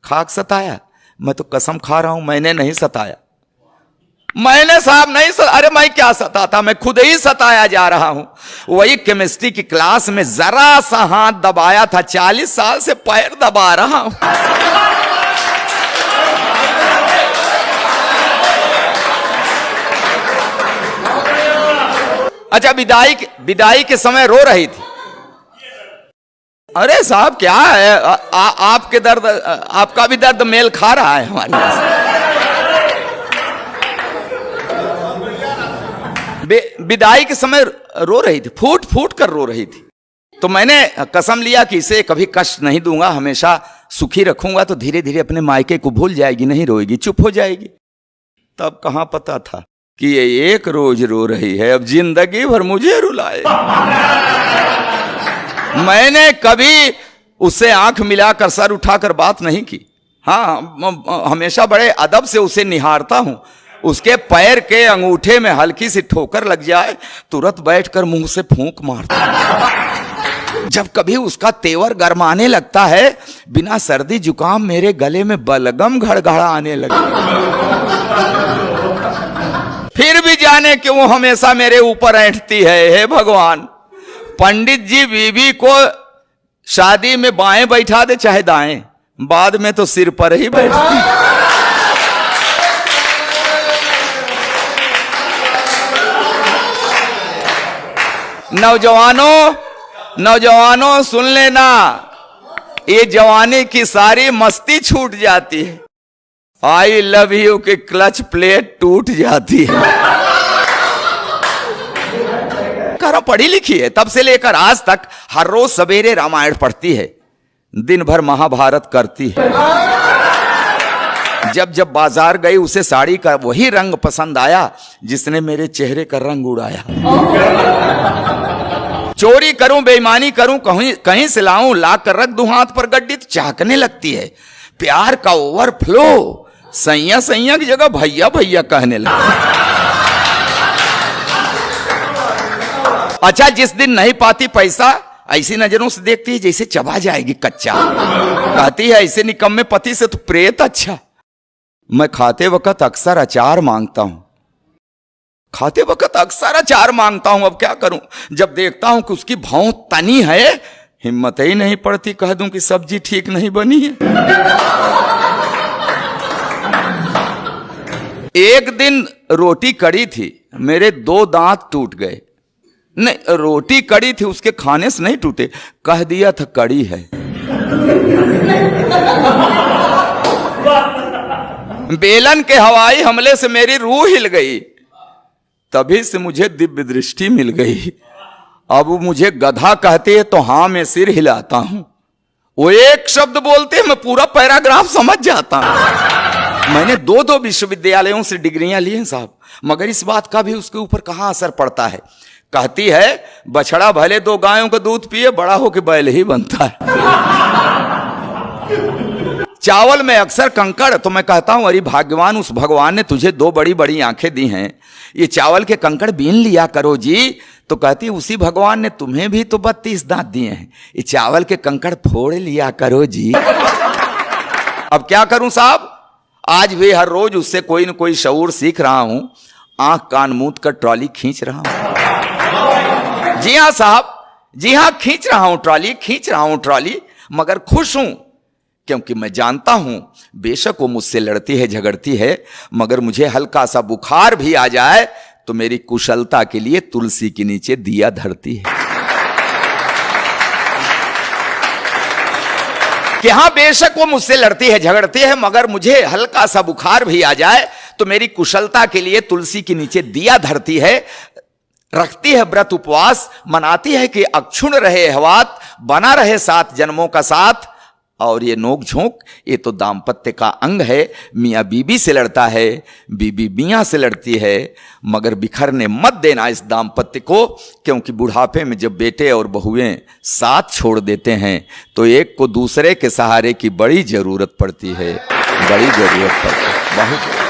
खाक सताया? मैं तो कसम खा रहा हूं मैंने नहीं सताया। मैंने साहब नहीं अरे मैं क्या सताता, मैं खुद ही सताया जा रहा हूं। वही केमिस्ट्री की क्लास में जरा सा हाथ दबाया था, 40 साल से पैर दबा रहा हूं। अच्छा, विदाई के समय रो रही थी। अरे साहब क्या है, आपके दर्द, आपका भी दर्द मेल खा रहा है हमारे। विदाई के समय रो रही थी, फूट फूट कर रो रही थी। तो मैंने कसम लिया कि इसे कभी कष्ट नहीं दूंगा, हमेशा सुखी रखूंगा, तो धीरे धीरे अपने मायके को भूल जाएगी, नहीं रोएगी, चुप हो जाएगी। तब कहां पता था कि ये एक रोज रो रही है, अब जिंदगी भर मुझे रुलाए। मैंने कभी उससे आंख मिलाकर सर उठाकर बात नहीं की। हाँ, हमेशा बड़े अदब से उसे निहारता हूं। उसके पैर के अंगूठे में हल्की सी ठोकर लग जाए, तुरंत बैठकर मुंह से फूंक मारता। जब कभी उसका तेवर गरमाने लगता है, बिना सर्दी जुकाम मेरे गले में बलगम घड़घड़ाने लगे। फिर भी जाने क्यों हमेशा मेरे ऊपर ऐंठती है। हे भगवान, पंडित जी बीवी को शादी में बाएं बैठा दे चाहे दाएं, बाद में तो सिर पर ही बैठती। नौजवानों सुन लेना, ये जवानी की सारी मस्ती छूट जाती है। आई लव यू की क्लच प्लेट टूट जाती है। करो, पढ़ी लिखी है, तब से लेकर आज तक हर रोज सवेरे रामायण पढ़ती है, दिन भर महाभारत करती है। जब जब बाजार गई उसे साड़ी का वही रंग पसंद आया जिसने मेरे चेहरे का रंग उड़ाया। चोरी करूं, बेईमानी करूं, कहीं से लाऊं, ला कर रख दूं हाथ पर गड्डी, तो चाहकने लगती है। प्यार का ओवरफ्लो, सैया सैया की जगह भैया भैया कहने लगा। अच्छा, जिस दिन नहीं पाती पैसा, ऐसी नजरों से देखती है जैसे चबा जाएगी कच्चा। कहती है ऐसे निकम्मे पति से तो प्रेत अच्छा। मैं खाते वक्त अक्सर अचार मांगता हूं, अब क्या करूं। जब देखता हूं कि उसकी भौं तनी है, हिम्मत ही नहीं पड़ती कह दूं कि सब्जी ठीक नहीं बनी है। एक दिन रोटी कड़ी थी, मेरे 2 दांत टूट गए। नहीं, रोटी कड़ी थी, उसके खाने से नहीं टूटे, कह दिया था कड़ी है। बेलन के हवाई हमले से मेरी रूह हिल गई, तभी से मुझे दिव्य दृष्टि मिल गई। अब वो मुझे गधा कहते हैं तो हाँ मैं सिर हिलाता हूं। वो एक शब्द बोलते हैं मैं पूरा पैराग्राफ समझ जाता हूं। मैंने 2 विश्वविद्यालयों से डिग्रियां ली हैं साहब, मगर इस बात का भी उसके ऊपर कहां असर पड़ता है। कहती है बछड़ा भले 2 गायों का दूध पिए, बड़ा होकर बैल ही बनता है। चावल में अक्सर कंकड़, तो मैं कहता हूं अरे भाग्यवान, उस भगवान ने तुझे 2 बड़ी बड़ी आंखें दी हैं, ये चावल के कंकड़ बीन लिया करो जी। तो कहती उसी भगवान ने तुम्हें भी तो 32 दांत दिए हैं, ये चावल के कंकड़ फोड़ लिया करो जी। अब क्या करूं साहब, आज भी हर रोज उससे कोई न कोई शऊर सीख रहा हूं, आंख कान मूंद कर ट्रॉली खींच रहा हूं। जी हां साहब, जी हां, खींच रहा हूं ट्रॉली, मगर खुश हूं क्योंकि मैं जानता हूं बेशक वो मुझसे लड़ती है, झगड़ती है, मगर मुझे हल्का सा बुखार भी आ जाए तो मेरी कुशलता के लिए तुलसी के नीचे दिया धरती है। कि हां बेशक वो मुझसे लड़ती है, झगड़ती है, मगर मुझे हल्का सा बुखार भी आ जाए तो मेरी कुशलता के लिए तुलसी के नीचे दिया धरती है, रखती है व्रत उपवास, मनाती है कि अक्षुण रहे हवात, बना रहे 7 जन्मों का साथ। और ये नोक झोंक, ये तो दाम्पत्य का अंग है। मियाँ बीबी से लड़ता है, बीबी मियाँ से लड़ती है, मगर बिखरने मत देना इस दाम्पत्य को, क्योंकि बुढ़ापे में जब बेटे और बहुएं साथ छोड़ देते हैं तो एक को दूसरे के सहारे की बड़ी जरूरत पड़ती है, बहुत।